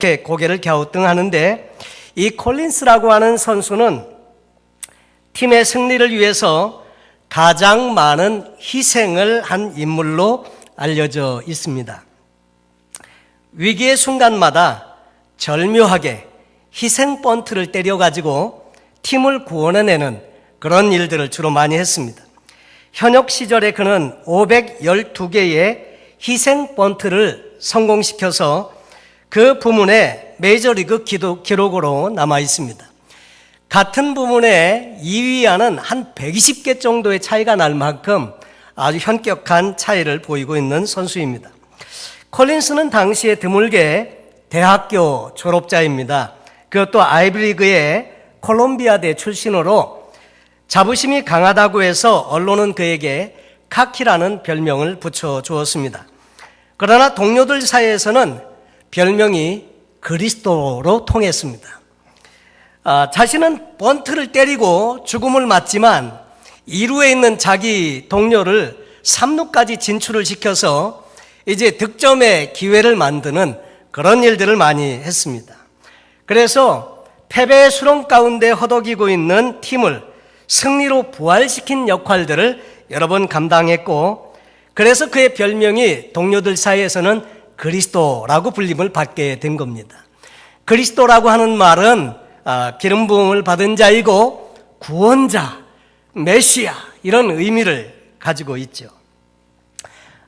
이렇게 고개를 갸우뚱하는데, 이 콜린스라고 하는 선수는 팀의 승리를 위해서 가장 많은 희생을 한 인물로 알려져 있습니다. 위기의 순간마다 절묘하게 희생 번트를 때려가지고 팀을 구원해내는 그런 일들을 주로 많이 했습니다. 현역 시절에 그는 512개의 희생 번트를 성공시켜서 그 부문에 메이저리그 기록으로 남아 있습니다. 같은 부문에 2위와는 한 120개 정도의 차이가 날 만큼 아주 현격한 차이를 보이고 있는 선수입니다. 콜린스는 당시에 드물게 대학교 졸업자입니다. 그것도 아이비리그의 콜롬비아대 출신으로 자부심이 강하다고 해서 언론은 그에게 카키라는 별명을 붙여주었습니다. 그러나 동료들 사이에서는 별명이 그리스도로 통했습니다. 자신은 번트를 때리고 죽음을 맞지만 2루에 있는 자기 동료를 3루까지 진출을 시켜서 이제 득점의 기회를 만드는 그런 일들을 많이 했습니다. 그래서 패배의 수렁 가운데 허덕이고 있는 팀을 승리로 부활시킨 역할들을 여러 번 감당했고, 그래서 그의 별명이 동료들 사이에서는 그리스도라고 불림을 받게 된 겁니다. 그리스도라고 하는 말은 기름 부음을 받은 자이고 구원자, 메시아 이런 의미를 가지고 있죠.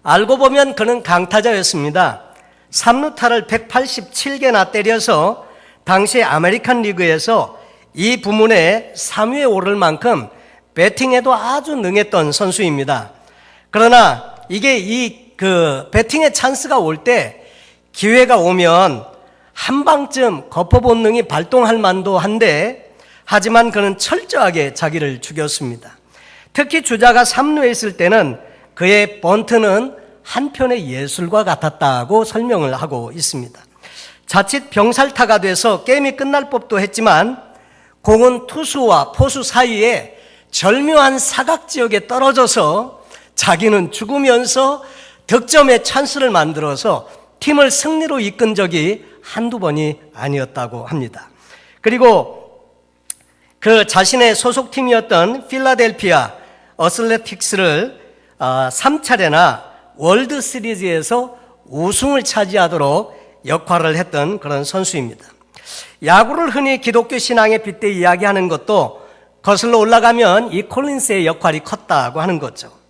알고 보면 그는 강타자였습니다. 3루타를 187개나 때려서 당시 아메리칸 리그에서 이 부문에 3위에 오를 만큼 배팅에도 아주 능했던 선수입니다. 그러나 이게 배팅의 찬스가 올 때, 기회가 오면 한 방쯤 거포 본능이 발동할 만도 한데, 하지만 그는 철저하게 자기를 죽였습니다. 특히 주자가 3루에 있을 때는 그의 번트는 한편의 예술과 같았다고 설명을 하고 있습니다. 자칫 병살타가 돼서 게임이 끝날 법도 했지만 공은 투수와 포수 사이에 절묘한 사각지역에 떨어져서 자기는 죽으면서 득점의 찬스를 만들어서 팀을 승리로 이끈 적이 한두 번이 아니었다고 합니다. 그리고 그 자신의 소속팀이었던 필라델피아 어슬레틱스를 3차례나 월드 시리즈에서 우승을 차지하도록 역할을 했던 그런 선수입니다. 야구를 흔히 기독교 신앙에 빗대 이야기하는 것도 거슬러 올라가면 이 콜린스의 역할이 컸다고 하는 거죠.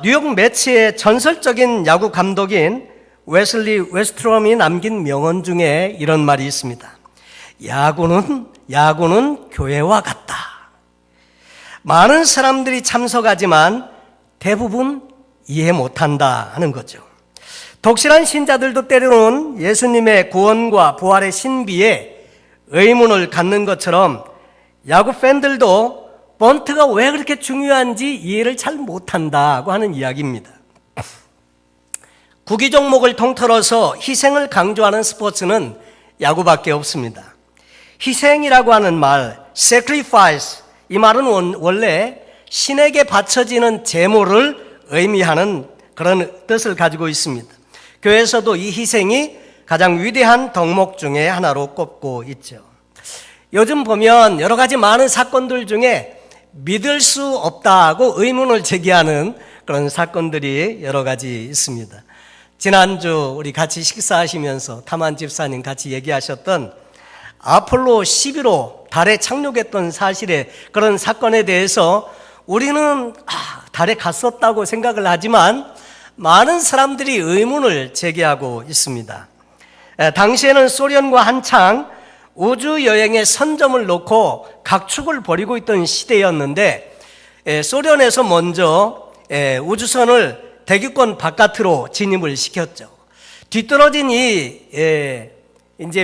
뉴욕 매치의 전설적인 야구 감독인 웨슬리 웨스트롬이 남긴 명언 중에 이런 말이 있습니다. 야구는 교회와 같다. 많은 사람들이 참석하지만 대부분 이해 못한다 하는 거죠. 독실한 신자들도 때로는 예수님의 구원과 부활의 신비에 의문을 갖는 것처럼 야구 팬들도 번트가 왜 그렇게 중요한지 이해를 잘 못한다고 하는 이야기입니다. 구기 종목을 통틀어서 희생을 강조하는 스포츠는 야구밖에 없습니다. 희생이라고 하는 말, sacrifice, 이 말은 원래 신에게 바쳐지는 제물을 의미하는 그런 뜻을 가지고 있습니다. 교회에서도 이 희생이 가장 위대한 덕목 중에 하나로 꼽고 있죠. 요즘 보면 여러 가지 많은 사건들 중에 믿을 수 없다고 의문을 제기하는 그런 사건들이 여러 가지 있습니다. 지난주 우리 같이 식사하시면서 탐한 집사님 같이 얘기하셨던 아폴로 11호 달에 착륙했던 사실의 그런 사건에 대해서 우리는 달에 갔었다고 생각을 하지만 많은 사람들이 의문을 제기하고 있습니다. 당시에는 소련과 한창 우주여행의 선점을 놓고 각축을 벌이고 있던 시대였는데, 소련에서 먼저 우주선을 대기권 바깥으로 진입을 시켰죠. 뒤떨어진 이제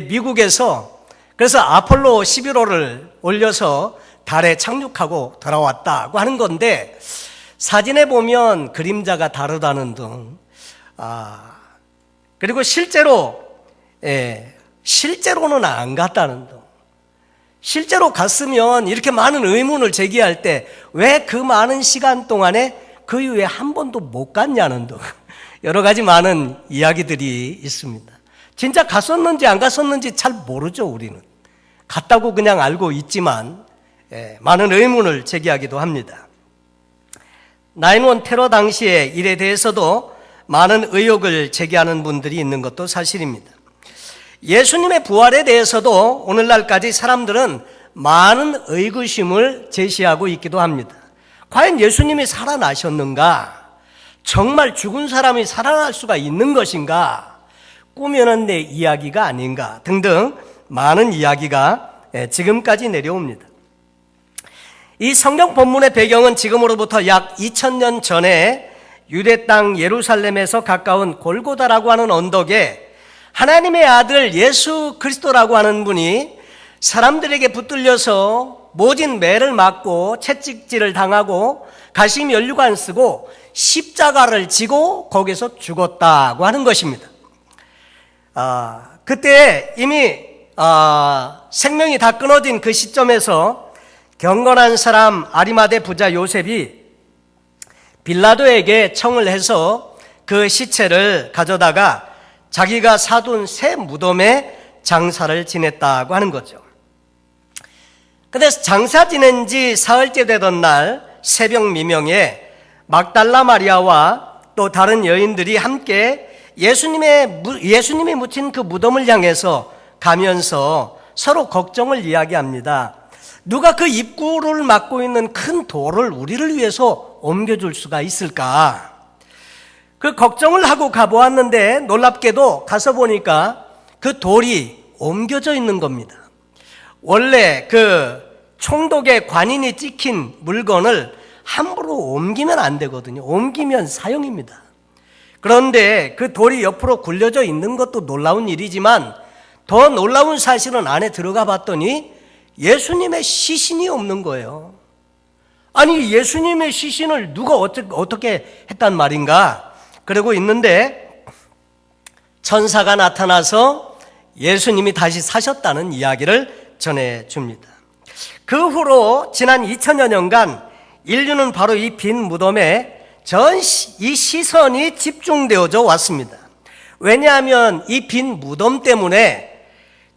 미국에서 그래서 아폴로 11호를 올려서 달에 착륙하고 돌아왔다고 하는 건데, 사진에 보면 그림자가 다르다는 등, 그리고 실제로는 안 갔다는 등, 실제로 갔으면 이렇게 많은 의문을 제기할 때 왜 그 많은 시간 동안에 그 이후에 한 번도 못 갔냐는 등 여러 가지 많은 이야기들이 있습니다. 진짜 갔었는지 안 갔었는지 잘 모르죠. 우리는 갔다고 그냥 알고 있지만 많은 의문을 제기하기도 합니다. 9/11 테러 당시의 일에 대해서도 많은 의혹을 제기하는 분들이 있는 것도 사실입니다. 예수님의 부활에 대해서도 오늘날까지 사람들은 많은 의구심을 제시하고 있기도 합니다. 과연 예수님이 살아나셨는가? 정말 죽은 사람이 살아날 수가 있는 것인가? 꾸며낸 내 이야기가 아닌가? 등등 많은 이야기가 지금까지 내려옵니다. 이 성경 본문의 배경은 지금으로부터 약 2000년 전에 유대 땅 예루살렘에서 가까운 골고다라고 하는 언덕에 하나님의 아들 예수 그리스도라고 하는 분이 사람들에게 붙들려서 모진 매를 맞고 채찍질을 당하고 가시 연류관 쓰고 십자가를 지고 거기서 죽었다고 하는 것입니다. 그때 이미 생명이 다 끊어진 그 시점에서 경건한 사람 아리마대 부자 요셉이 빌라도에게 청을 해서 그 시체를 가져다가 자기가 사둔 새 무덤에 장사를 지냈다고 하는 거죠. 그래서 장사 지낸 지 사흘째 되던 날 새벽 미명에 막달라 마리아와 또 다른 여인들이 함께 예수님이 묻힌 그 무덤을 향해서 가면서 서로 걱정을 이야기합니다. 누가 그 입구를 막고 있는 큰 돌을 우리를 위해서 옮겨줄 수가 있을까? 그 걱정을 하고 가보았는데 놀랍게도 가서 보니까 그 돌이 옮겨져 있는 겁니다. 원래 그 총독의 관인이 찍힌 물건을 함부로 옮기면 안 되거든요. 옮기면 사형입니다. 그런데 그 돌이 옆으로 굴려져 있는 것도 놀라운 일이지만 더 놀라운 사실은 안에 들어가 봤더니 예수님의 시신이 없는 거예요. 아니 예수님의 시신을 누가 어떻게 했단 말인가? 그러고 있는데 천사가 나타나서 예수님이 다시 사셨다는 이야기를 전해줍니다. 그 후로 지난 2000여 년간 인류는 바로 이 빈 무덤에 이 시선이 집중되어져 왔습니다. 왜냐하면 이 빈 무덤 때문에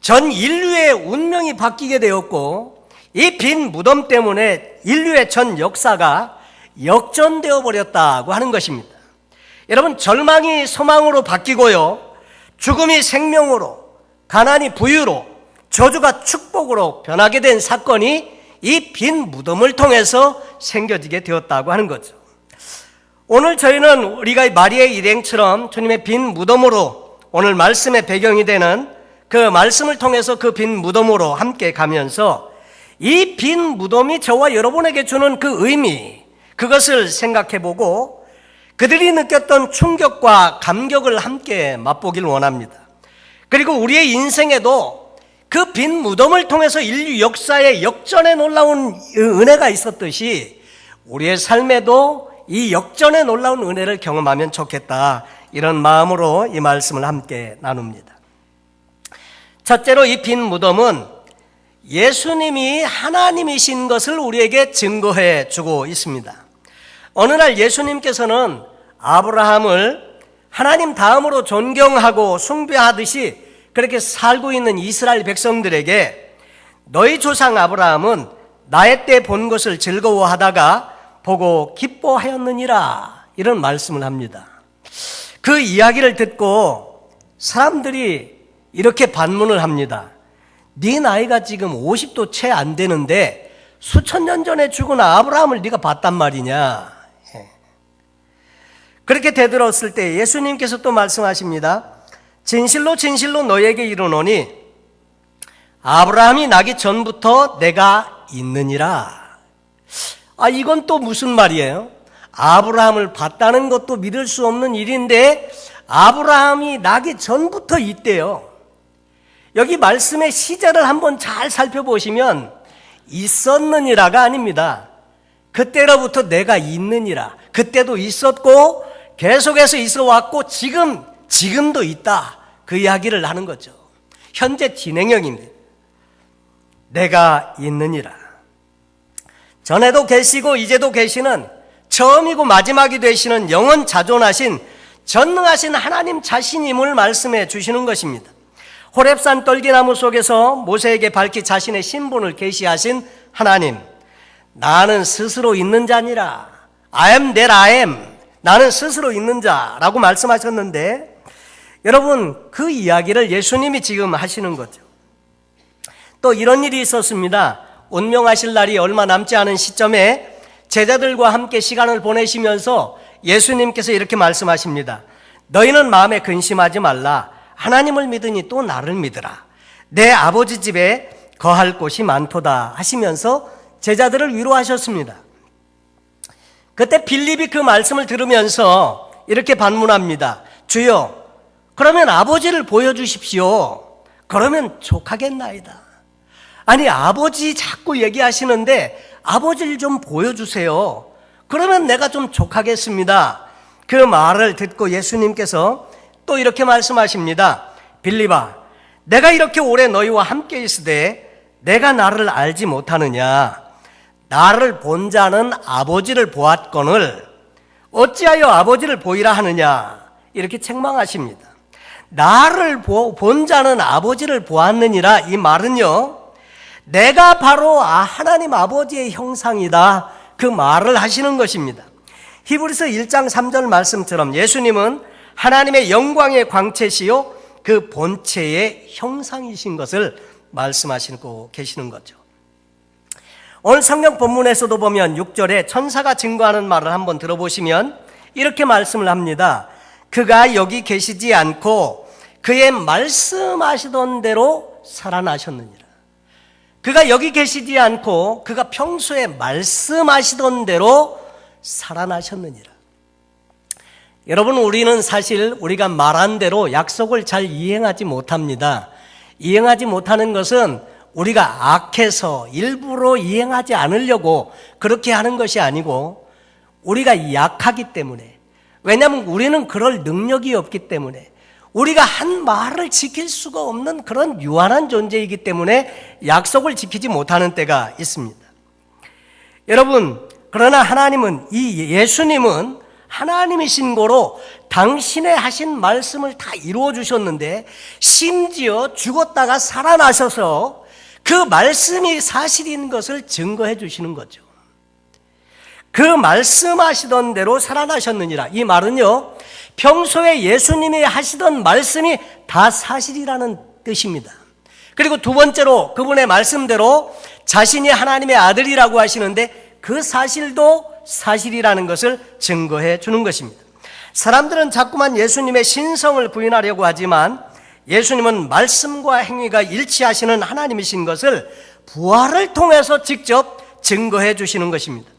전 인류의 운명이 바뀌게 되었고 이 빈 무덤 때문에 인류의 전 역사가 역전되어 버렸다고 하는 것입니다. 여러분, 절망이 소망으로 바뀌고요, 죽음이 생명으로, 가난이 부유로, 저주가 축복으로 변하게 된 사건이 이 빈 무덤을 통해서 생겨지게 되었다고 하는 거죠. 오늘 저희는 우리가 마리아의 일행처럼 주님의 빈 무덤으로 오늘 말씀의 배경이 되는 그 말씀을 통해서 그 빈 무덤으로 함께 가면서 이 빈 무덤이 저와 여러분에게 주는 그 의미, 그것을 생각해보고 그들이 느꼈던 충격과 감격을 함께 맛보길 원합니다. 그리고 우리의 인생에도 그 빈 무덤을 통해서 인류 역사에 역전의 놀라운 은혜가 있었듯이 우리의 삶에도 이 역전의 놀라운 은혜를 경험하면 좋겠다, 이런 마음으로 이 말씀을 함께 나눕니다. 첫째로 이 빈 무덤은 예수님이 하나님이신 것을 우리에게 증거해 주고 있습니다. 어느 날 예수님께서는 아브라함을 하나님 다음으로 존경하고 숭배하듯이 그렇게 살고 있는 이스라엘 백성들에게 너희 조상 아브라함은 나의 때 본 것을 즐거워하다가 보고 기뻐하였느니라, 이런 말씀을 합니다. 그 이야기를 듣고 사람들이 이렇게 반문을 합니다. 네 나이가 지금 50도 채 안 되는데 수천 년 전에 죽은 아브라함을 네가 봤단 말이냐. 그렇게 되들었을 때 예수님께서 또 말씀하십니다. 진실로 진실로 너에게 이르노니 아브라함이 나기 전부터 내가 있느니라. 이건 또 무슨 말이에요? 아브라함을 봤다는 것도 믿을 수 없는 일인데 아브라함이 나기 전부터 있대요. 여기 말씀의 시제를 한번 잘 살펴보시면 있었느니라가 아닙니다. 그때로부터 내가 있느니라. 그때도 있었고 계속해서 있어 왔고 지금도 있다, 그 이야기를 하는 거죠. 현재 진행형입니다. 내가 있느니라. 전에도 계시고 이제도 계시는, 처음이고 마지막이 되시는 영원 자존하신 전능하신 하나님 자신임을 말씀해 주시는 것입니다. 호렙산 떨기나무 속에서 모세에게 밝히 자신의 신분을 계시하신 하나님, 나는 스스로 있는 자니라. I am that I am. 나는 스스로 있는 자라고 말씀하셨는데, 여러분, 그 이야기를 예수님이 지금 하시는 거죠. 또 이런 일이 있었습니다. 운명하실 날이 얼마 남지 않은 시점에 제자들과 함께 시간을 보내시면서 예수님께서 이렇게 말씀하십니다. 너희는 마음에 근심하지 말라. 하나님을 믿으니 또 나를 믿으라. 내 아버지 집에 거할 곳이 많도다 하시면서 제자들을 위로하셨습니다. 그때 빌립이 그 말씀을 들으면서 이렇게 반문합니다. 주여, 그러면 아버지를 보여주십시오. 그러면 족하겠나이다. 아니, 아버지 자꾸 얘기하시는데 아버지를 좀 보여주세요. 그러면 내가 좀 족하겠습니다. 그 말을 듣고 예수님께서 또 이렇게 말씀하십니다. 빌립아, 내가 이렇게 오래 너희와 함께 있으되 내가 나를 알지 못하느냐? 나를 본 자는 아버지를 보았거늘 어찌하여 아버지를 보이라 하느냐? 이렇게 책망하십니다. 나를 본 자는 아버지를 보았느니라, 이 말은요, 내가 바로 하나님 아버지의 형상이다, 그 말을 하시는 것입니다. 히브리서 1장 3절 말씀처럼 예수님은 하나님의 영광의 광채시요 그 본체의 형상이신 것을 말씀하시고 계시는 거죠. 오늘 성경 본문에서도 보면 6절에 천사가 증거하는 말을 한번 들어보시면 이렇게 말씀을 합니다. 그가 여기 계시지 않고 그의 말씀하시던 대로 살아나셨느니라. 그가 여기 계시지 않고 그가 평소에 말씀하시던 대로 살아나셨느니라. 여러분, 우리는 사실 우리가 말한 대로 약속을 잘 이행하지 못합니다. 이행하지 못하는 것은 우리가 악해서 일부러 이행하지 않으려고 그렇게 하는 것이 아니고 우리가 약하기 때문에, 왜냐하면 우리는 그럴 능력이 없기 때문에, 우리가 한 말을 지킬 수가 없는 그런 유한한 존재이기 때문에 약속을 지키지 못하는 때가 있습니다. 여러분, 그러나 하나님은, 이 예수님은 하나님이신 거로 당신의 하신 말씀을 다 이루어 주셨는데, 심지어 죽었다가 살아나셔서 그 말씀이 사실인 것을 증거해 주시는 거죠. 그 말씀하시던 대로 살아나셨느니라. 이 말은요, 평소에 예수님이 하시던 말씀이 다 사실이라는 뜻입니다. 그리고 두 번째로 그분의 말씀대로 자신이 하나님의 아들이라고 하시는데 그 사실도 사실이라는 것을 증거해 주는 것입니다. 사람들은 자꾸만 예수님의 신성을 부인하려고 하지만 예수님은 말씀과 행위가 일치하시는 하나님이신 것을 부활을 통해서 직접 증거해 주시는 것입니다.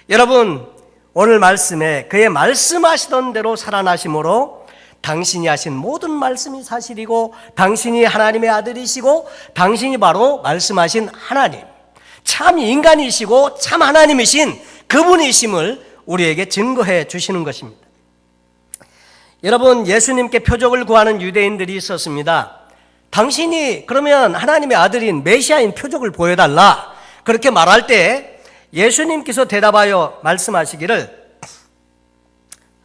여러분, 오늘 말씀에 그의 말씀하시던 대로 살아나심으로 당신이 하신 모든 말씀이 사실이고 당신이 하나님의 아들이시고 당신이 바로 말씀하신 하나님, 참 인간이시고 참 하나님이신 그분이심을 우리에게 증거해 주시는 것입니다. 여러분, 예수님께 표적을 구하는 유대인들이 있었습니다. 당신이 그러면 하나님의 아들인 메시아인 표적을 보여달라, 그렇게 말할 때 예수님께서 대답하여 말씀하시기를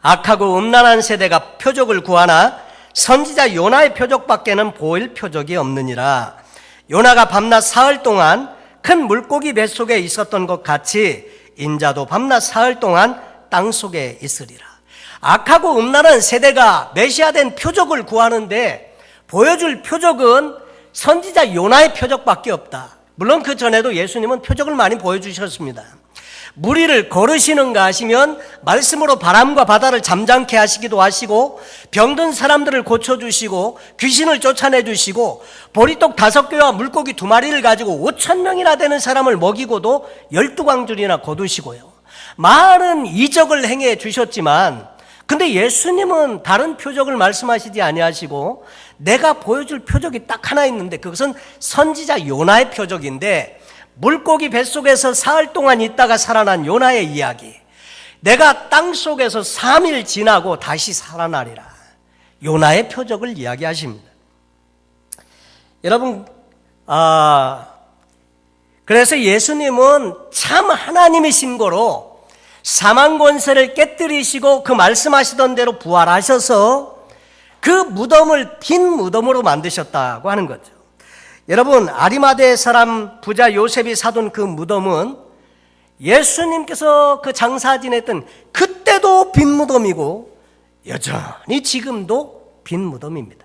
악하고 음란한 세대가 표적을 구하나 선지자 요나의 표적밖에는 보일 표적이 없느니라. 요나가 밤낮 사흘 동안 큰 물고기 뱃속에 있었던 것 같이 인자도 밤낮 사흘 동안 땅속에 있으리라. 악하고 음란한 세대가 메시아된 표적을 구하는데 보여줄 표적은 선지자 요나의 표적밖에 없다. 물론 그 전에도 예수님은 표적을 많이 보여주셨습니다. 물 위를 걸으시는가 하시면 말씀으로 바람과 바다를 잠잠케 하시기도 하시고, 병든 사람들을 고쳐주시고, 귀신을 쫓아내주시고, 보리떡 5개와 물고기 2마리를 가지고 5,000명이나 되는 사람을 먹이고도 12광줄이나 거두시고요, 많은 이적을 행해 주셨지만, 근데 예수님은 다른 표적을 말씀하시지 아니하시고 내가 보여줄 표적이 딱 하나 있는데 그것은 선지자 요나의 표적인데, 물고기 뱃속에서 사흘 동안 있다가 살아난 요나의 이야기, 내가 땅속에서 3일 지나고 다시 살아나리라, 요나의 표적을 이야기하십니다. 여러분, 그래서 예수님은 참 하나님이신 거로 사망 권세를 깨뜨리시고 그 말씀하시던 대로 부활하셔서 그 무덤을 빈 무덤으로 만드셨다고 하는 거죠. 여러분, 아리마대 사람 부자 요셉이 사둔 그 무덤은 예수님께서 그 장사 지냈던 그때도 빈 무덤이고 여전히 지금도 빈 무덤입니다.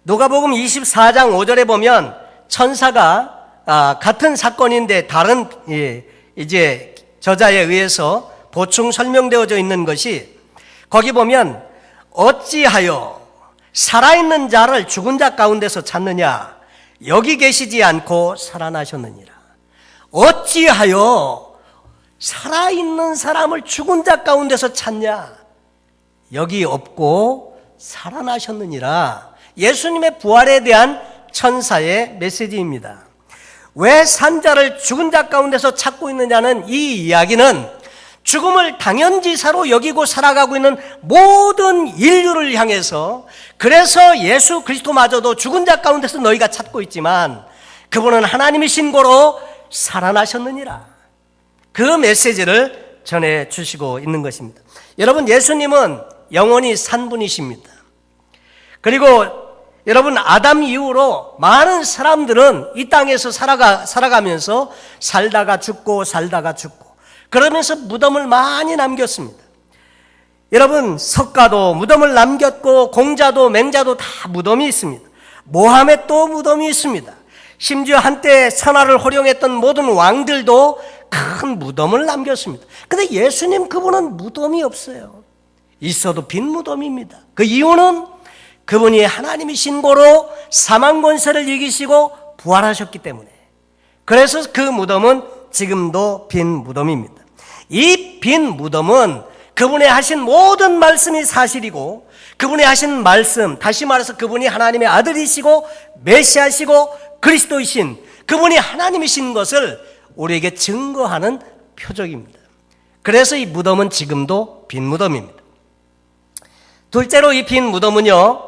누가복음 24장 5절에 보면 천사가 같은 사건인데 다른 이제 저자에 의해서 보충 설명되어져 있는 것이, 거기 보면 어찌하여 살아있는 자를 죽은 자 가운데서 찾느냐, 여기 계시지 않고 살아나셨느니라. 어찌하여 살아있는 사람을 죽은 자 가운데서 찾냐, 여기 없고 살아나셨느니라. 예수님의 부활에 대한 천사의 메시지입니다. 왜 산자를 죽은 자 가운데서 찾고 있느냐는, 이 이야기는 죽음을 당연지사로 여기고 살아가고 있는 모든 인류를 향해서, 그래서 예수 그리스도마저도 죽은 자 가운데서 너희가 찾고 있지만 그분은 하나님의 신고로 살아나셨느니라, 그 메시지를 전해주시고 있는 것입니다. 여러분, 예수님은 영원히 산 분이십니다. 그리고 여러분, 아담 이후로 많은 사람들은 이 땅에서 살아가면서 살다가 죽고 살다가 죽고 그러면서 무덤을 많이 남겼습니다. 여러분, 석가도 무덤을 남겼고 공자도 맹자도 다 무덤이 있습니다. 모하메도 무덤이 있습니다. 심지어 한때 선하를 호령했던 모든 왕들도 큰 무덤을 남겼습니다. 그런데 예수님 그분은 무덤이 없어요. 있어도 빈 무덤입니다. 그 이유는 그분이 하나님의 신고로 사망 권세를 이기시고 부활하셨기 때문에, 그래서 그 무덤은 지금도 빈 무덤입니다. 이 빈 무덤은 그분의 하신 모든 말씀이 사실이고, 그분이 하신 말씀, 다시 말해서 그분이 하나님의 아들이시고 메시아시고 그리스도이신, 그분이 하나님이신 것을 우리에게 증거하는 표적입니다. 그래서 이 무덤은 지금도 빈 무덤입니다. 둘째로, 이 빈 무덤은요,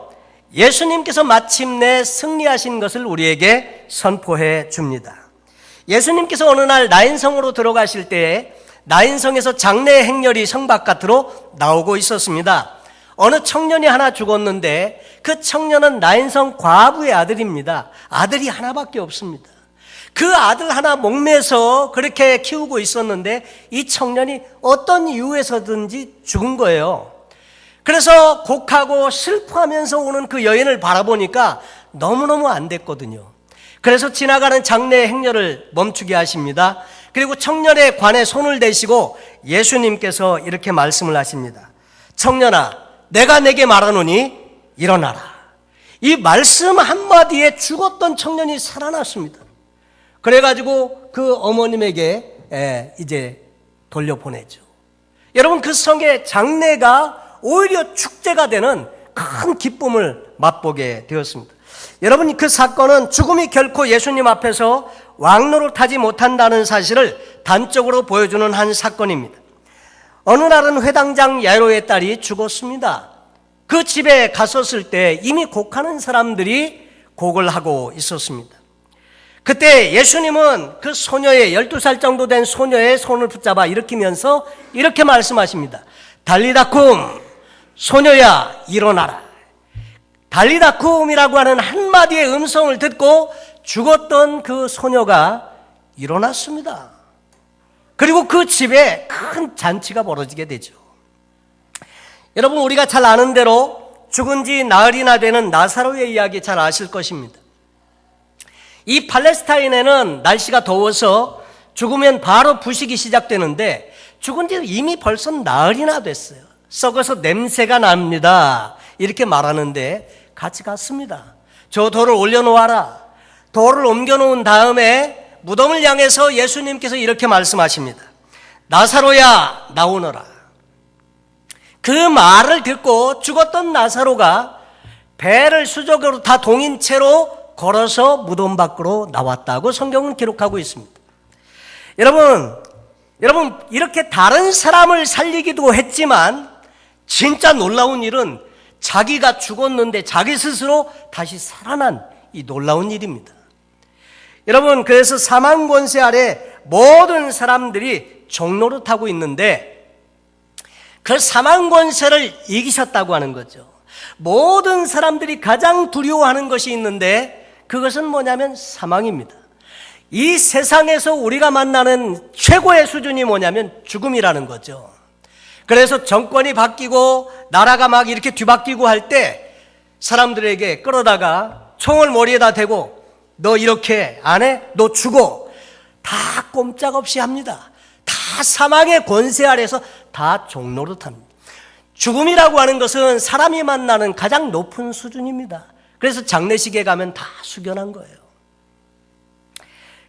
예수님께서 마침내 승리하신 것을 우리에게 선포해 줍니다. 예수님께서 어느 날 나인성으로 들어가실 때에 나인성에서 장례 행렬이 성 바깥으로 나오고 있었습니다. 어느 청년이 하나 죽었는데 그 청년은 나인성 과부의 아들입니다. 아들이 하나밖에 없습니다. 그 아들 하나 목매서 그렇게 키우고 있었는데 이 청년이 어떤 이유에서든지 죽은 거예요. 그래서 곡하고 슬퍼하면서 오는 그 여인을 바라보니까 너무너무 안 됐거든요. 그래서 지나가는 장례 행렬을 멈추게 하십니다. 그리고 청년의 관에 손을 대시고 예수님께서 이렇게 말씀을 하십니다. 청년아, 내가 내게 말하노니 일어나라. 이 말씀 한마디에 죽었던 청년이 살아났습니다. 그래가지고 그 어머님에게 이제 돌려보내죠. 여러분, 그 성의 장례가 오히려 축제가 되는 큰 기쁨을 맛보게 되었습니다. 여러분, 그 사건은 죽음이 결코 예수님 앞에서 왕노릇하지 못한다는 사실을 단적으로 보여주는 한 사건입니다. 어느 날은 회당장 야이로의 딸이 죽었습니다. 그 집에 갔었을 때 이미 곡하는 사람들이 곡을 하고 있었습니다. 그때 예수님은 그 소녀의 12살 정도 된 소녀의 손을 붙잡아 일으키면서 이렇게 말씀하십니다. 달리다쿰, 소녀야 일어나라. 달리다쿰이라고 하는 한마디의 음성을 듣고 죽었던 그 소녀가 일어났습니다. 그리고 그 집에 큰 잔치가 벌어지게 되죠. 여러분, 우리가 잘 아는 대로 죽은 지 나흘이나 되는 나사로의 이야기 잘 아실 것입니다. 이 팔레스타인에는 날씨가 더워서 죽으면 바로 부식이 시작되는데 죽은 지 이미 벌써 나흘이나 됐어요. 썩어서 냄새가 납니다. 이렇게 말하는데 같이 갔습니다. 저 돌을 올려놓아라. 돌을 옮겨놓은 다음에 무덤을 향해서 예수님께서 이렇게 말씀하십니다. 나사로야 나오너라. 그 말을 듣고 죽었던 나사로가 배를 수적으로 다 동인 채로 걸어서 무덤 밖으로 나왔다고 성경은 기록하고 있습니다. 여러분 이렇게 다른 사람을 살리기도 했지만 진짜 놀라운 일은 자기가 죽었는데 자기 스스로 다시 살아난 이 놀라운 일입니다. 여러분, 그래서 사망 권세 아래 모든 사람들이 종노릇하고 있는데 그 사망 권세를 이기셨다고 하는 거죠. 모든 사람들이 가장 두려워하는 것이 있는데 그것은 뭐냐면 사망입니다. 이 세상에서 우리가 만나는 최고의 수준이 뭐냐면 죽음이라는 거죠. 그래서 정권이 바뀌고 나라가 막 이렇게 뒤바뀌고 할 때 사람들에게 끌어다가 총을 머리에다 대고 너 이렇게 안 해? 너 죽어. 다 꼼짝없이 합니다. 다 사망의 권세 아래서 다 종노릇합니다. 죽음이라고 하는 것은 사람이 만나는 가장 높은 수준입니다. 그래서 장례식에 가면 다 숙연한 거예요.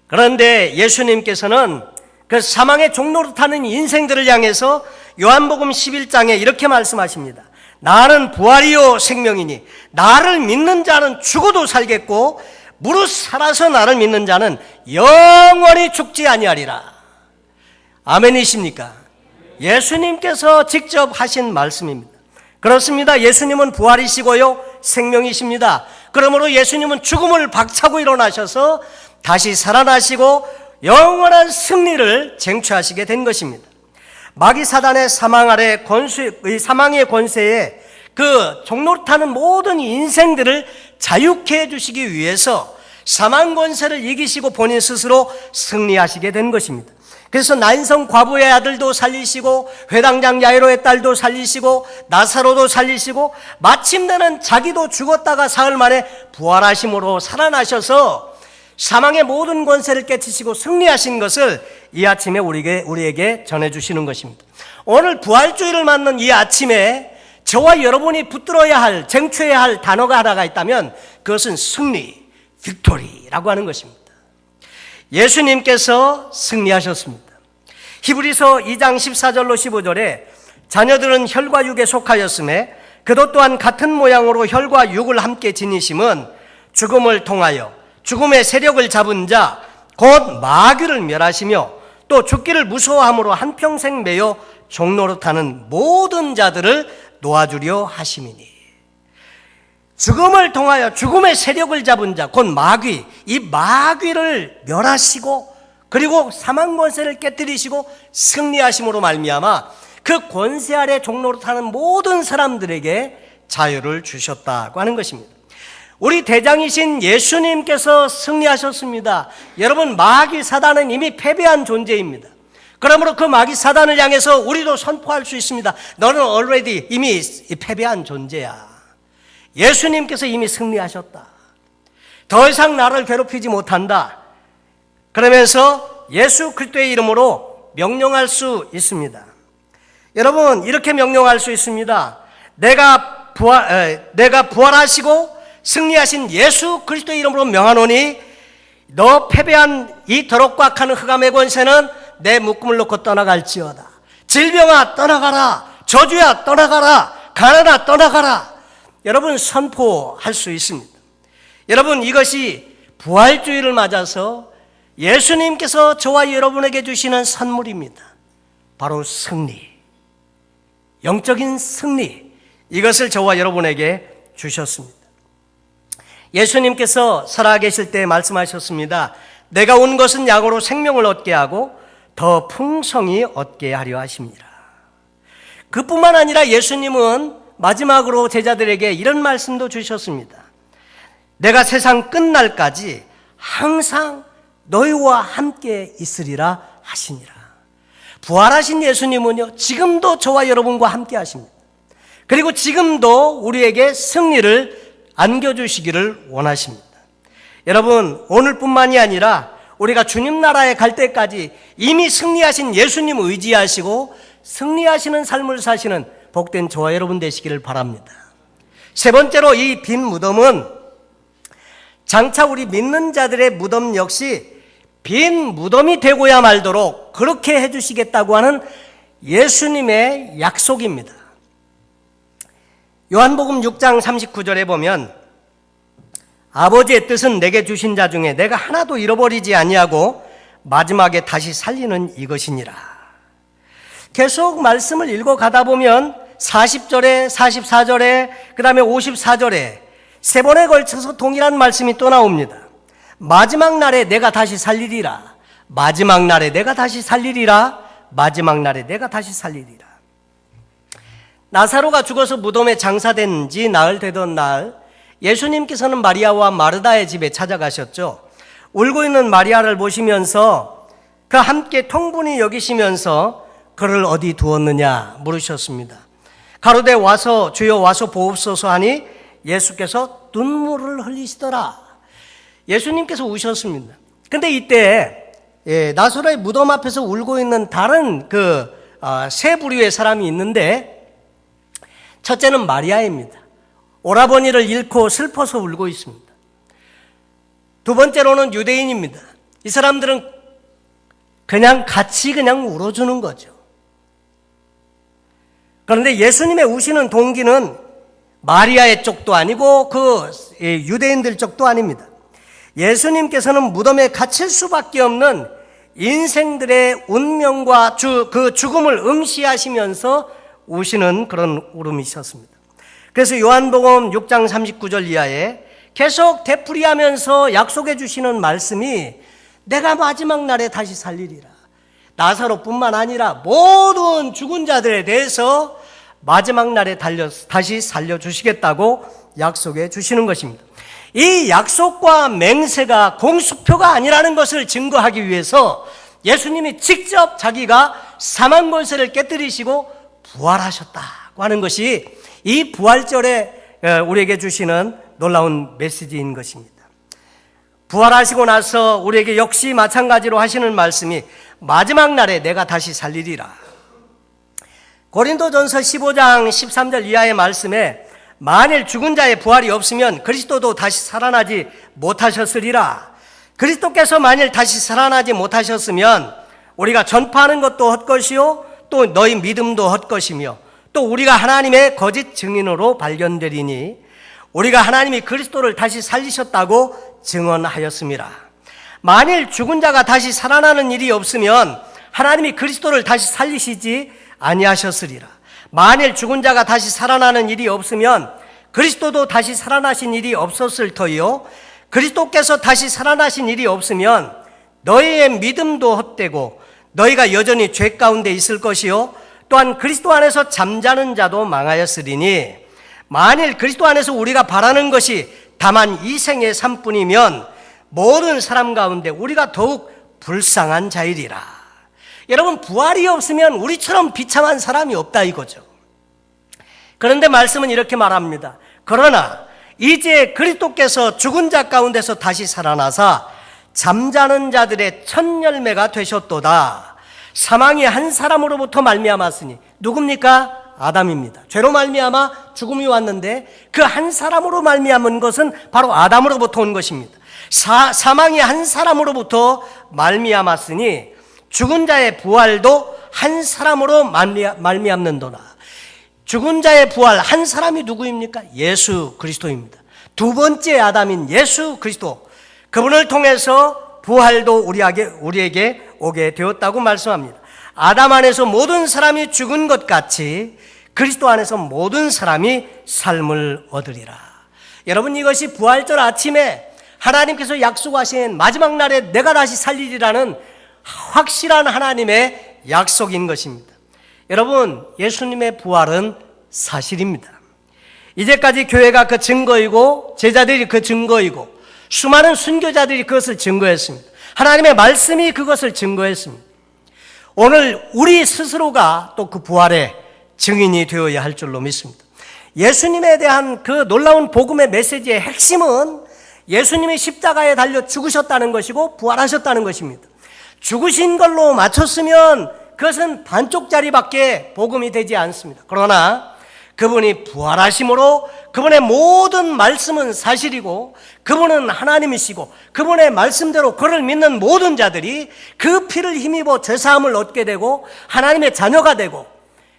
그런데 예수님께서는 그 사망의 종노릇하는 인생들을 향해서 요한복음 11장에 이렇게 말씀하십니다. 나는 부활이요 생명이니 나를 믿는 자는 죽어도 살겠고 무릇 살아서 나를 믿는 자는 영원히 죽지 아니하리라. 아멘이십니까? 예수님께서 직접 하신 말씀입니다. 그렇습니다. 예수님은 부활이시고요 생명이십니다. 그러므로 예수님은 죽음을 박차고 일어나셔서 다시 살아나시고 영원한 승리를 쟁취하시게 된 것입니다. 마귀 사단의 사망 아래 사망의 권세에 그 종노릇하는 모든 인생들을 자유케 해주시기 위해서 사망 권세를 이기시고 본인 스스로 승리하시게 된 것입니다. 그래서 난성 과부의 아들도 살리시고 회당장 야이로의 딸도 살리시고 나사로도 살리시고 마침내는 자기도 죽었다가 사흘 만에 부활하심으로 살아나셔서 사망의 모든 권세를 깨치시고 승리하신 것을 이 아침에 우리에게 전해주시는 것입니다. 오늘 부활주의를 맞는 이 아침에 저와 여러분이 붙들어야 할, 쟁취해야 할 단어가 하나가 있다면 그것은 승리, 빅토리라고 하는 것입니다. 예수님께서 승리하셨습니다. 히브리서 2장 14절로 15절에 자녀들은 혈과 육에 속하였음에 그도 또한 같은 모양으로 혈과 육을 함께 지니심은 죽음을 통하여 죽음의 세력을 잡은 자 곧 마귀를 멸하시며 또 죽기를 무서워함으로 한평생 매여 종노릇하는 모든 자들을 놓아주려 하심이니. 죽음을 통하여 죽음의 세력을 잡은 자 곧 마귀, 이 마귀를 멸하시고 그리고 사망 권세를 깨뜨리시고 승리하심으로 말미암아 그 권세 아래 종노릇하는 모든 사람들에게 자유를 주셨다고 하는 것입니다. 우리 대장이신 예수님께서 승리하셨습니다. 여러분, 마귀 사단은 이미 패배한 존재입니다. 그러므로 그 마귀 사단을 향해서 우리도 선포할 수 있습니다. 너는 already 이미 패배한 존재야. 예수님께서 이미 승리하셨다. 더 이상 나를 괴롭히지 못한다. 그러면서 예수 그리스도의 이름으로 명령할 수 있습니다. 여러분, 이렇게 명령할 수 있습니다. 내가 부활하시고 승리하신 예수 그리스도의 이름으로 명하노니 너 패배한 이 더럽고 악한 흑암의 권세는 내 묶음을 놓고 떠나갈지어다. 질병아 떠나가라. 저주야 떠나가라. 가난아 떠나가라. 여러분, 선포할 수 있습니다. 여러분, 이것이 부활주의를 맞아서 예수님께서 저와 여러분에게 주시는 선물입니다. 바로 승리, 영적인 승리, 이것을 저와 여러분에게 주셨습니다. 예수님께서 살아계실 때 말씀하셨습니다. 내가 온 것은 양으로 생명을 얻게 하고 더 풍성히 얻게 하려 하십니다. 그뿐만 아니라 예수님은 마지막으로 제자들에게 이런 말씀도 주셨습니다. 내가 세상 끝날까지 항상 너희와 함께 있으리라 하시니라. 부활하신 예수님은요, 지금도 저와 여러분과 함께 하십니다. 그리고 지금도 우리에게 승리를 안겨주시기를 원하십니다. 여러분, 오늘뿐만이 아니라 우리가 주님 나라에 갈 때까지 이미 승리하신 예수님 의지하시고 승리하시는 삶을 사시는 복된 저와 여러분 되시기를 바랍니다. 세 번째로, 이 빈 무덤은 장차 우리 믿는 자들의 무덤 역시 빈 무덤이 되고야 말도록 그렇게 해주시겠다고 하는 예수님의 약속입니다. 요한복음 6장 39절에 보면 아버지의 뜻은 내게 주신 자 중에 내가 하나도 잃어버리지 아니하고 마지막에 다시 살리는 이것이니라. 계속 말씀을 읽어가다 보면 40절에 44절에 그 다음에 54절에 세 번에 걸쳐서 동일한 말씀이 또 나옵니다. 마지막 날에 내가 다시 살리리라. 마지막 날에 내가 다시 살리리라. 마지막 날에 내가 다시 살리리라. 나사로가 죽어서 무덤에 장사된 지 나흘 되던 날, 예수님께서는 마리아와 마르다의 집에 찾아가셨죠. 울고 있는 마리아를 보시면서 그 함께 통분히 여기시면서 그를 어디 두었느냐 물으셨습니다. 가로되 와서 주여 와서 보옵소서 하니 예수께서 눈물을 흘리시더라. 예수님께서 우셨습니다. 근데 이때 나사로의 무덤 앞에서 울고 있는 다른 세 부류의 사람이 있는데, 첫째는 마리아입니다. 오라버니를 잃고 슬퍼서 울고 있습니다. 두 번째로는 유대인입니다. 이 사람들은 같이 울어주는 거죠. 그런데 예수님의 우시는 동기는 마리아의 쪽도 아니고 유대인들 쪽도 아닙니다. 예수님께서는 무덤에 갇힐 수밖에 없는 인생들의 운명과 그 죽음을 응시하시면서 우시는 그런 울음이셨습니다. 그래서 요한복음 6장 39절 이하에 계속 되풀이하면서 약속해 주시는 말씀이 내가 마지막 날에 다시 살리리라. 나사로뿐만 아니라 모든 죽은 자들에 대해서 마지막 날에 다시 살려주시겠다고 약속해 주시는 것입니다. 이 약속과 맹세가 공수표가 아니라는 것을 증거하기 위해서 예수님이 직접 자기가 사망 권세를 깨뜨리시고 부활하셨다고 하는 것이 이 부활절에 우리에게 주시는 놀라운 메시지인 것입니다. 부활하시고 나서 우리에게 역시 마찬가지로 하시는 말씀이 마지막 날에 내가 다시 살리리라. 고린도전서 15장 13절 이하의 말씀에 만일 죽은 자의 부활이 없으면 그리스도도 다시 살아나지 못하셨으리라. 그리스도께서 만일 다시 살아나지 못하셨으면 우리가 전파하는 것도 헛것이요 또 너희 믿음도 헛것이며 또 우리가 하나님의 거짓 증인으로 발견되리니 우리가 하나님이 그리스도를 다시 살리셨다고 증언하였습니다. 만일 죽은 자가 다시 살아나는 일이 없으면 하나님이 그리스도를 다시 살리시지 아니하셨으리라. 만일 죽은 자가 다시 살아나는 일이 없으면 그리스도도 다시 살아나신 일이 없었을 터이요 그리스도께서 다시 살아나신 일이 없으면 너희의 믿음도 헛되고 너희가 여전히 죄 가운데 있을 것이요 또한 그리스도 안에서 잠자는 자도 망하였으리니 만일 그리스도 안에서 우리가 바라는 것이 다만 이 생의 삶뿐이면 모든 사람 가운데 우리가 더욱 불쌍한 자이리라. 여러분, 부활이 없으면 우리처럼 비참한 사람이 없다 이거죠. 그런데 말씀은 이렇게 말합니다. 그러나 이제 그리스도께서 죽은 자 가운데서 다시 살아나사 잠자는 자들의 첫 열매가 되셨도다. 사망이 한 사람으로부터 말미암았으니 누굽니까? 아담입니다. 죄로 말미암아 죽음이 왔는데 그 한 사람으로 말미암은 것은 바로 아담으로부터 온 것입니다. 사망이 한 사람으로부터 말미암았으니 죽은 자의 부활도 한 사람으로 말미암는도다. 죽은 자의 부활 한 사람이 누구입니까? 예수 그리스도입니다. 두 번째 아담인 예수 그리스도, 그분을 통해서 부활도 우리에게 오게 되었다고 말씀합니다. 아담 안에서 모든 사람이 죽은 것 같이 그리스도 안에서 모든 사람이 삶을 얻으리라. 여러분, 이것이 부활절 아침에 하나님께서 약속하신 마지막 날에 내가 다시 살리리라는 확실한 하나님의 약속인 것입니다. 여러분, 예수님의 부활은 사실입니다. 이제까지 교회가 그 증거이고 제자들이 그 증거이고 수많은 순교자들이 그것을 증거했습니다. 하나님의 말씀이 그것을 증거했습니다. 오늘 우리 스스로가 또 그 부활의 증인이 되어야 할 줄로 믿습니다. 예수님에 대한 그 놀라운 복음의 메시지의 핵심은 예수님이 십자가에 달려 죽으셨다는 것이고 부활하셨다는 것입니다. 죽으신 걸로 맞췄으면 그것은 반쪽짜리밖에 복음이 되지 않습니다. 그러나 그분이 부활하심으로 그분의 모든 말씀은 사실이고 그분은 하나님이시고 그분의 말씀대로 그를 믿는 모든 자들이 그 피를 힘입어 죄사함을 얻게 되고 하나님의 자녀가 되고,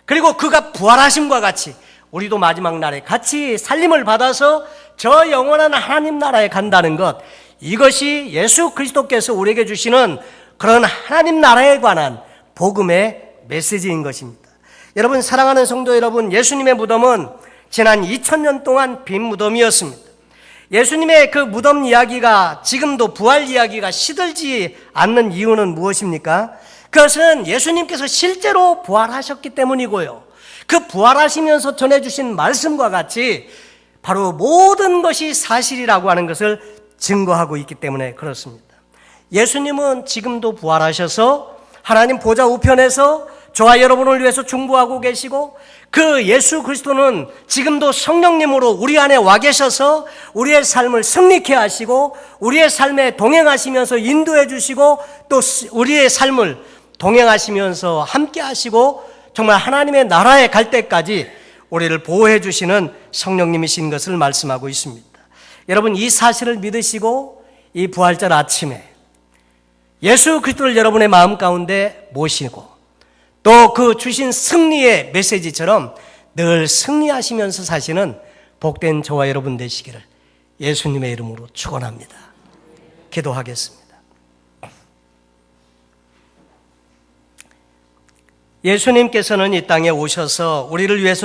그리고 그가 부활하심과 같이 우리도 마지막 날에 같이 살림을 받아서 저 영원한 하나님 나라에 간다는 것, 이것이 예수 그리스도께서 우리에게 주시는 그런 하나님 나라에 관한 복음의 메시지인 것입니다. 여러분, 사랑하는 성도 여러분, 예수님의 무덤은 지난 2000년 동안 빈 무덤이었습니다. 예수님의 그 무덤 이야기가 지금도 부활 이야기가 시들지 않는 이유는 무엇입니까? 그것은 예수님께서 실제로 부활하셨기 때문이고요. 그 부활하시면서 전해주신 말씀과 같이 바로 모든 것이 사실이라고 하는 것을 증거하고 있기 때문에 그렇습니다. 예수님은 지금도 부활하셔서 하나님 보좌 우편에서 저와 여러분을 위해서 중보하고 계시고, 그 예수 그리스도는 지금도 성령님으로 우리 안에 와 계셔서 우리의 삶을 승리케 하시고 우리의 삶에 동행하시면서 인도해 주시고 또 우리의 삶을 동행하시면서 함께 하시고 정말 하나님의 나라에 갈 때까지 우리를 보호해 주시는 성령님이신 것을 말씀하고 있습니다. 여러분, 이 사실을 믿으시고 이 부활절 아침에 예수 그리스도를 여러분의 마음 가운데 모시고 또 그 주신 승리의 메시지처럼 늘 승리하시면서 사시는 복된 저와 여러분 되시기를 예수님의 이름으로 축원합니다. 기도하겠습니다. 예수님께서는 이 땅에 오셔서 우리를 위해서